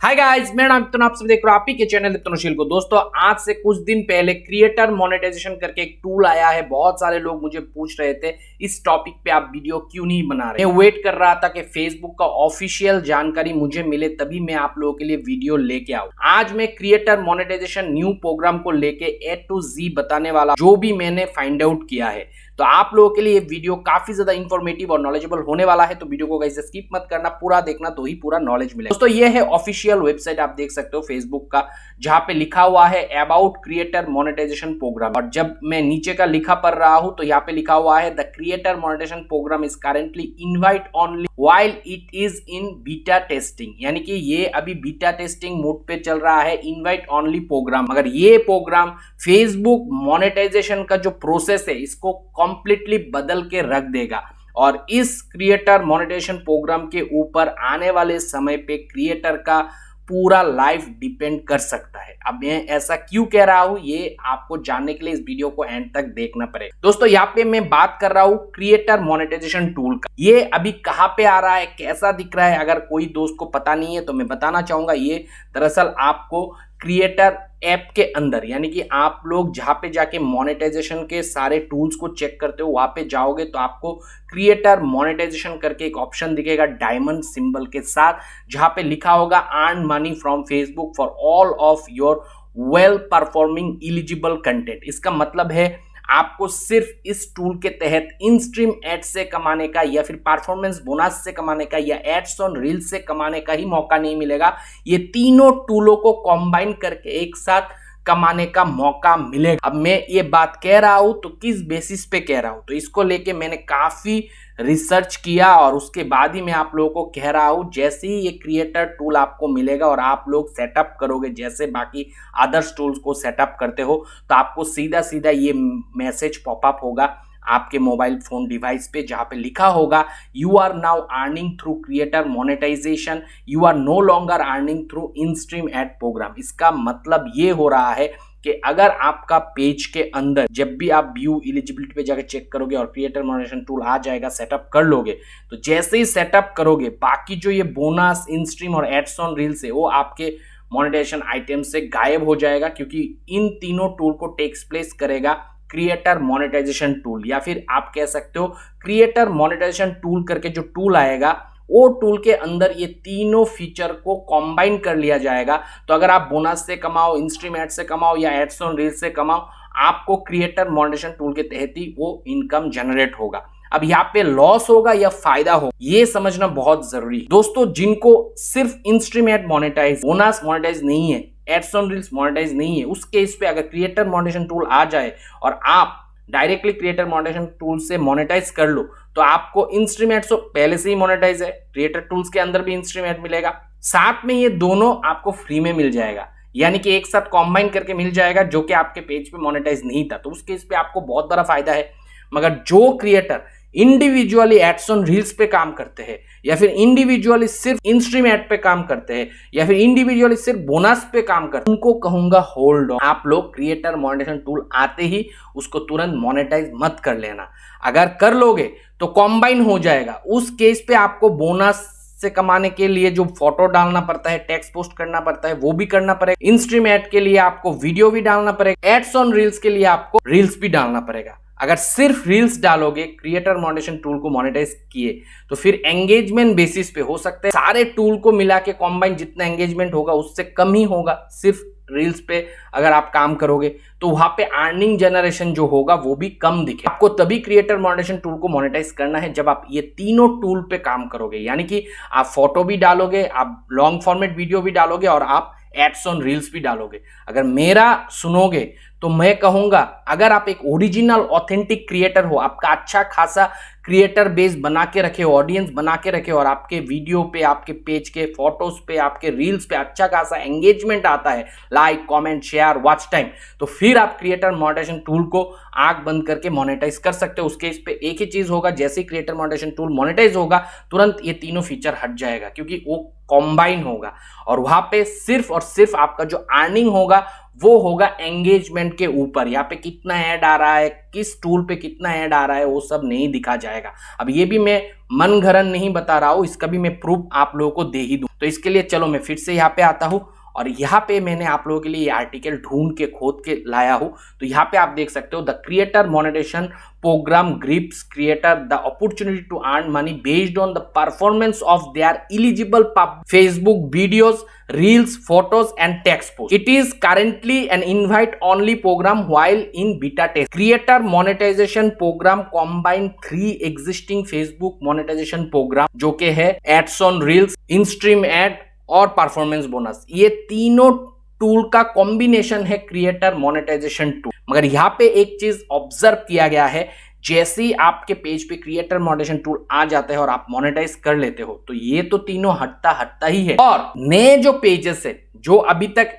Hi guys, मेरा नाम आप सब देख रहे हो आप ही के चैनल तनुशील को। दोस्तों, आज से कुछ दिन पहले क्रिएटर मोनेटाइजेशन करके एक टूल आया है। बहुत सारे लोग मुझे पूछ रहे थे इस टॉपिक पे आप वीडियो क्यों नहीं बना रहे। मैं वेट कर रहा था कि फेसबुक का ऑफिशियल जानकारी मुझे मिले तभी मैं आप लोगों के लिए वीडियो लेके आऊं। आज मैं क्रिएटर मोनेटाइजेशन न्यू प्रोग्राम को लेके A to Z बताने वाला जो भी मैंने फाइंड आउट किया है। तो आप लोगों के लिए ये वीडियो काफी ज्यादा इंफॉर्मेटिव और नॉलेजेबल होने वाला है। तो वीडियो को गाइस स्किप मत करना, पूरा देखना तो ही पूरा नॉलेज मिलेगा। दोस्तों, ये है ऑफिशियल वेबसाइट, आप देख सकते हो फेसबुक का, जहां पे लिखा हुआ है अबाउट क्रिएटर मोनेटाइजेशन प्रोग्राम। और जब मैं नीचे का लिखा पढ़ रहा हूं तो यहाँ पे लिखा हुआ है the creator monetization programme is currently invite only while it is in beta testing. यानी कि ये अभी बीटा टेस्टिंग मोड पे चल रहा है, इनवाइट ओनली प्रोग्राम। मगर ये प्रोग्राम फेसबुक मोनेटाइजेशन का जो प्रोसेस है इसको कंप्लीटली बदल के रख देगा। और इस क्रिएटर मोनेटाइजेशन प्रोग्राम के ऊपर आने वाले समय पे क्रिएटर का पूरा लाइफ डिपेंड कर सकता है। अब मैं ऐसा क्यों कह रहा हूं ये आपको जानने के लिए इस वीडियो को एंड तक देखना पड़ेगा। दोस्तों, यहाँ पे मैं बात कर रहा हूं क्रिएटर मोनेटाइजेशन टूल का। ये अभी कहां पे आ रहा है, कैसा दिख रहा है, अगर कोई दोस्त को पता नहीं है तो मैं बताना चाहूंगा। ये दरअसल आपको क्रिएटर ऐप के अंदर, यानी कि आप लोग जहां पे जाके मोनेटाइजेशन के सारे टूल्स को चेक करते हो वहां पे जाओगे तो आपको क्रिएटर मोनेटाइजेशन करके एक ऑप्शन दिखेगा डायमंड सिंबल के साथ, जहां पे लिखा होगा earn money from Facebook for all of your well performing eligible content. इसका मतलब है आपको सिर्फ इस टूल के तहत इन स्ट्रीम एड से कमाने का या फिर परफॉर्मेंस बोनस से कमाने का या एड्स ऑन रील्स से कमाने का ही मौका नहीं मिलेगा। ये तीनों टूलों को कंबाइन करके एक साथ कमाने का मौका मिलेगा। अब मैं ये बात कह रहा हूं तो किस बेसिस पे कह रहा हूं, तो इसको लेके मैंने काफी रिसर्च किया और उसके बाद ही मैं आप लोगों को कह रहा हूं। जैसे ही ये क्रिएटर टूल आपको मिलेगा और आप लोग सेटअप करोगे जैसे बाकी अदर्स टूल्स को सेटअप करते हो, तो आपको सीधा सीधा ये मैसेज पॉपअप होगा आपके मोबाइल फोन डिवाइस पे, जहां पे लिखा होगा you are now earning through creator monetisation, you are no longer earning through in stream ad programme. इसका मतलब ये हो रहा है कि अगर आपका पेज के अंदर जब भी आप व्यू एलिजिबिलिटी पे जाकर चेक करोगे और क्रिएटर मोनेटाइजेशन टूल आ जाएगा, सेटअप कर लोगे, तो जैसे ही सेटअप करोगे बाकी जो ये बोनस, इन स्ट्रीम और एड्स ऑन रील्स है वो आपके मोनेटाइजेशन आइटम से गायब हो जाएगा, क्योंकि इन तीनों टूल को टेक्स प्लेस करेगा क्रिएटर मोनेटाइजेशन टूल। या फिर आप कह सकते हो क्रिएटर मोनेटाइजेशन टूल करके जो टूल आएगा वो टूल के अंदर ये तीनों फीचर को कंबाइन कर लिया जाएगा। तो अगर आप बोनस से कमाओ, इन स्ट्रीम एड से कमाओ या एड्स ऑन रील्स से कमाओ, आपको क्रिएटर मोनेटाइजेशन टूल के तहत ही वो इनकम जनरेट होगा। अब यहाँ पे लॉस होगा या फायदा होगा ये समझना बहुत जरूरी है। दोस्तों, जिनको सिर्फ in stream ad monetise, bonus monetise नहीं है, एड्स ऑन रील्स मोनेटाइज नहीं है, उस केस पे अगर क्रिएटर मोनेटाइजेशन टूल आ जाए और आप डायरेक्टली क्रिएटर मोनेटाइजेशन टूल से मोनेटाइज कर लो, तो आपको इन स्ट्रीम एड्स तो पहले से ही मोनेटाइज है, क्रिएटर टूल्स के अंदर भी इन स्ट्रीम एड मिलेगा, साथ में ये दोनों आपको फ्री में मिल जाएगा। यानी कि एक साथ कंबाइन करके मिल जाएगा, जो कि आपके पेज पे मोनेटाइज नहीं था, तो उस केस पे आपको बहुत बड़ा फायदा है। मगर जो creator individually ads on reels पे काम करते हैं या फिर इंडिविजुअली सिर्फ इन स्ट्रीम एड पे काम करते हैं या फिर इंडिविजुअली सिर्फ बोनस पे काम करते हैं, उनको कहूंगा होल्ड ऑन। आप लोग क्रिएटर मोनेटाइजेशन टूल आते ही उसको तुरंत मोनेटाइज मत कर लेना। अगर कर लोगे तो कंबाइन हो जाएगा। उस केस पे आपको बोनस से कमाने के लिए जो फोटो डालना पड़ता है, टेक्स्ट पोस्ट करना पड़ता है, वो भी करना पड़ेगा। इन स्ट्रीम एड के लिए आपको वीडियो भी डालना पड़ेगा, एड्स ऑन रील्स के लिए आपको रील्स भी डालना पड़ेगा। अगर सिर्फ रील्स डालोगे क्रिएटर मोनेटाइजेशन टूल को मोनेटाइज किए तो फिर एंगेजमेंट बेसिस पे हो सकता है सारे टूल को मिला के कॉम्बाइन जितना एंगेजमेंट होगा उससे कम ही होगा। सिर्फ रील्स पे अगर आप काम करोगे तो वहां पे अर्निंग जनरेशन जो होगा वो भी कम दिखे। आपको तभी क्रिएटर मोनेटाइजेशन टूल को मोनेटाइज करना है जब आप ये तीनों टूल पे काम करोगे, यानी कि आप फोटो भी डालोगे, आप लॉन्ग फॉर्मेट वीडियो भी डालोगे और आप एड्स ऑन रील्स भी डालोगे। अगर मेरा सुनोगे तो मैं कहूंगा अगर आप एक ओरिजिनल ऑथेंटिक क्रिएटर हो, आपका अच्छा खासा क्रिएटर बेस बना के रखे हो, ऑडियंस बना के रखे हो और आपके वीडियो पे, आपके पेज के फोटोज पे, आपके रील्स पे अच्छा खासा एंगेजमेंट आता है, like, comment, share, watch time, तो फिर आप क्रिएटर मोनेटाइजेशन टूल को आंख बंद करके मोनेटाइज कर सकते हो। उसके इस पे एक ही चीज होगा, जैसे क्रिएटर मोनेटाइजेशन टूल मोनेटाइज होगा तुरंत ये तीनों फीचर हट जाएगा, क्योंकि वो कंबाइन होगा और वहां पे सिर्फ और सिर्फ आपका जो अर्निंग होगा वो होगा एंगेजमेंट के ऊपर। यहाँ पे कितना ऐड आ रहा है, किस टूल पे कितना ऐड आ रहा है, वो सब नहीं दिखा जाएगा। अब ये भी मैं मन घड़न नहीं बता रहा हूं, इसका भी मैं प्रूफ आप लोगों को दे ही दूं। तो इसके लिए चलो मैं फिर से यहाँ पे आता हूं और यहाँ पे मैंने आप लोगों के लिए ये आर्टिकल ढूंढ के खोद के लाया हूं। तो यहाँ पे आप देख सकते हो, the creator monetization program gives creator the opportunity to earn money based on the performance of their eligible Facebook videos, reels, photos and text posts. It is currently an invite only program while in beta test. Creator monetization program combine 3 existing Facebook monetization program जो के है ads on reels, in-stream ad और performance bonus। ये तीनों tool का combination है creator monetization tool. मगर यहाँ पे एक चीज ऑब्जर्व किया गया है, जैसे ही आपके पेज पे क्रिएटर मोनेटाइजेशन टूल आ जाता है और आप मोनेटाइज कर लेते हो तो ये तो तीनों हटता ही है। और नए जो पेजेस है जो अभी तक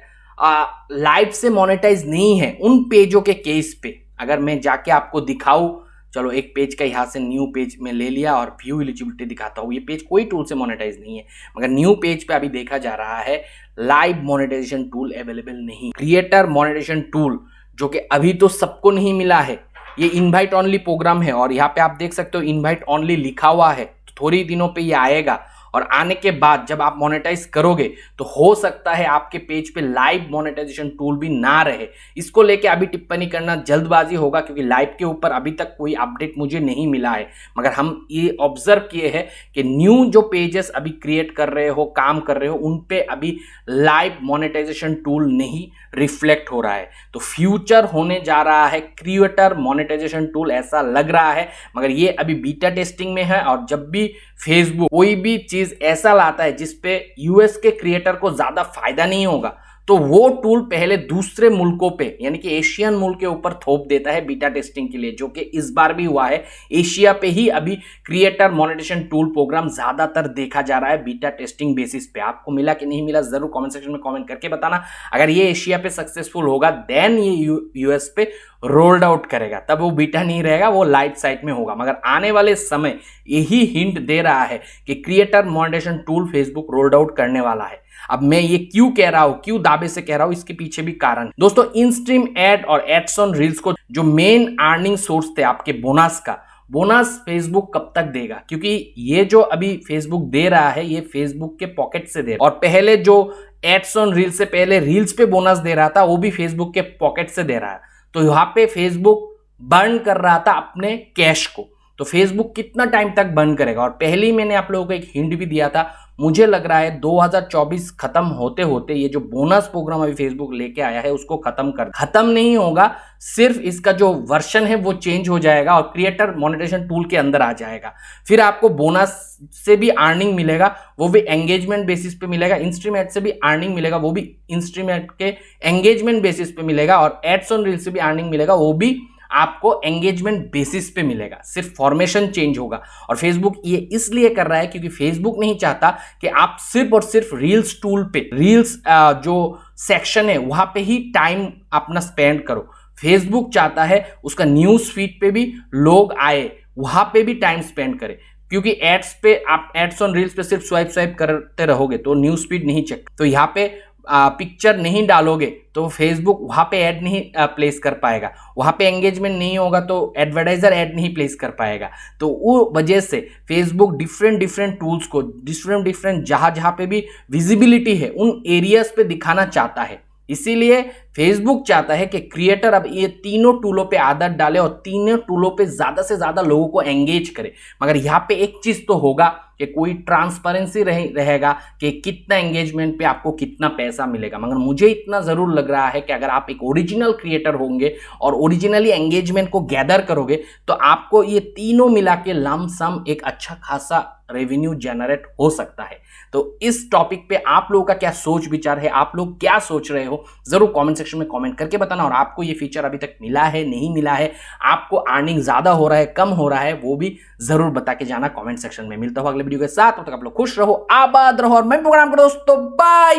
लाइव से मोनेटाइज नहीं है, उन पेजों के केस पे अगर मैं जाके आपको दिखाऊं, चलो एक पेज का यहाँ से न्यू पेज में ले लिया और व्यू एलिजिबिलिटी दिखाता हूँ। ये पेज कोई टूल से मोनेटाइज नहीं है, मगर न्यू पेज पे अभी देखा जा रहा है लाइव मोनेटाइजेशन टूल अवेलेबल नहीं। क्रिएटर मोनेटाइजेशन टूल जो कि अभी तो सबको नहीं मिला है, ये इनवाइट ओनली प्रोग्राम है और यहाँ पे आप देख सकते हो इनवाइट ओनली लिखा हुआ है। तो थोड़ी दिनों पे ये आएगा और आने के बाद जब आप मोनेटाइज करोगे तो हो सकता है आपके पेज पे लाइव मोनेटाइजेशन टूल भी ना रहे। इसको लेके अभी टिप्पणी करना जल्दबाजी होगा क्योंकि लाइव के ऊपर अभी तक कोई अपडेट मुझे नहीं मिला है। मगर हम ये ऑब्जर्व किए हैं कि न्यू जो पेजेस अभी क्रिएट कर रहे हो, काम कर रहे हो, उन पे अभी लाइव मोनेटाइजेशन टूल नहीं रिफ्लेक्ट हो रहा है। तो फ्यूचर होने जा रहा है क्रिएटर मोनेटाइजेशन टूल, ऐसा लग रहा है। मगर ये अभी बीटा टेस्टिंग में है और जब भी फेसबुक कोई भी चीज ऐसा लाता है जिसपे यूएस के क्रिएटर को ज्यादा फायदा नहीं होगा तो वो टूल पहले दूसरे मुल्कों पे यानी कि एशियन मुल्क के ऊपर थोप देता है बीटा टेस्टिंग के लिए, जो कि इस बार भी हुआ है। एशिया पे ही अभी क्रिएटर मोनेटाइजेशन टूल प्रोग्राम ज्यादातर देखा जा रहा है बीटा टेस्टिंग बेसिस पे। आपको मिला कि नहीं मिला जरूर कमेंट सेक्शन में कमेंट करके बताना। अगर ये एशिया पे सक्सेसफुल होगा देन ये यूएस पे रोल्ड आउट करेगा, तब वो बीटा नहीं रहेगा, वो लाइव साइट में होगा। मगर आने वाले समय यही हिंट दे रहा है कि creator monetization tool Facebook rolled out करने वाला है। अब मैं ये क्यों कह रहा हूं, क्यों दावे से कह रहा हूं, इसके पीछे भी कारण है। दोस्तों, इन स्ट्रीम एड और एड्स ऑन रील्स को जो मेन अर्निंग सोर्स थे आपके बोनस का, बोनस फेसबुक कब तक देगा? क्योंकि ये जो अभी फेसबुक दे रहा है ये फेसबुक के पॉकेट से दे रहा है और पहले जो एड्स ऑन रील्स से पहले रील्स पे बोनस दे रहा था वो भी फेसबुक के पॉकेट से दे रहा है। तो यहाँ पे फेसबुक बर्न कर रहा था अपने कैश को। तो फेसबुक कितना टाइम तक बर्न करेगा? और पहले ही मैंने आप लोगों को एक हिंट भी दिया था, मुझे लग रहा है 2024 खत्म होते होते ये जो बोनस प्रोग्राम अभी फेसबुक लेके आया है उसको खत्म नहीं होगा, सिर्फ इसका जो वर्जन है वो चेंज हो जाएगा और क्रिएटर मोनेटाइजेशन टूल के अंदर आ जाएगा। फिर आपको बोनस से भी अर्निंग मिलेगा, वो भी एंगेजमेंट बेसिस पे मिलेगा। इंस्ट्रीम एड से भी अर्निंग मिलेगा, वो भी इंस्ट्रीम एड के एंगेजमेंट बेसिस पे मिलेगा। और एड्स ऑन रील से भी अर्निंग मिलेगा, वो भी आपको एंगेजमेंट बेसिस पे मिलेगा, सिर्फ फॉर्मेशन चेंज होगा। और फेसबुक ये इसलिए कर रहा है क्योंकि फेसबुक नहीं चाहता कि आप सिर्फ और सिर्फ रील्स टूल पे, रील्स जो सेक्शन है वहां पे ही टाइम अपना स्पेंड करो। फेसबुक चाहता है उसका न्यूज फीड पे भी लोग आए, वहां पे भी टाइम स्पेंड करे। क्योंकि एड्स पे आप एड्स ऑन रील्स पे सिर्फ स्वाइप करते रहोगे तो न्यूज फीड नहीं चेक, तो यहाँ पे पिक्चर नहीं डालोगे तो फेसबुक वहां पे ऐड नहीं प्लेस कर पाएगा, वहां पे एंगेजमेंट नहीं होगा तो एडवर्टाइजर ऐड नहीं प्लेस कर पाएगा। तो वो वजह से फेसबुक डिफरेंट टूल्स को डिफरेंट जहां पे भी विजिबिलिटी है उन एरियाज पे दिखाना चाहता है। इसीलिए फेसबुक चाहता है कि क्रिएटर अब ये तीनों टूलों पे आदत डाले और तीनों टूलों पे ज्यादा से ज्यादा लोगों को एंगेज करे। मगर यहाँ पे एक चीज तो होगा कि कोई ट्रांसपेरेंसी रहेगा कि कितना एंगेजमेंट पे आपको कितना पैसा मिलेगा। मगर मुझे इतना जरूर लग रहा है कि अगर आप एक ओरिजिनल क्रिएटर होंगे और ओरिजिनली एंगेजमेंट को गैदर करोगे तो आपको ये तीनों मिला के लमसम एक अच्छा खासा रेवेन्यू जनरेट हो सकता है। तो इस टॉपिक पे आप लोगों का क्या सोच विचार है, आप लोग क्या सोच रहे हो, जरूर कमेंट सेक्शन में कमेंट करके बताना। और आपको ये फीचर अभी तक मिला है, नहीं मिला है, आपको अर्निंग ज्यादा हो रहा है, कम हो रहा है, वो भी जरूर बता के जाना कमेंट सेक्शन में। मिलता हूं अगले वीडियो के साथ, तब तक आप लोग खुश रहो, आबाद रहो और मैं प्रोग्राम करो दोस्तों, बाय।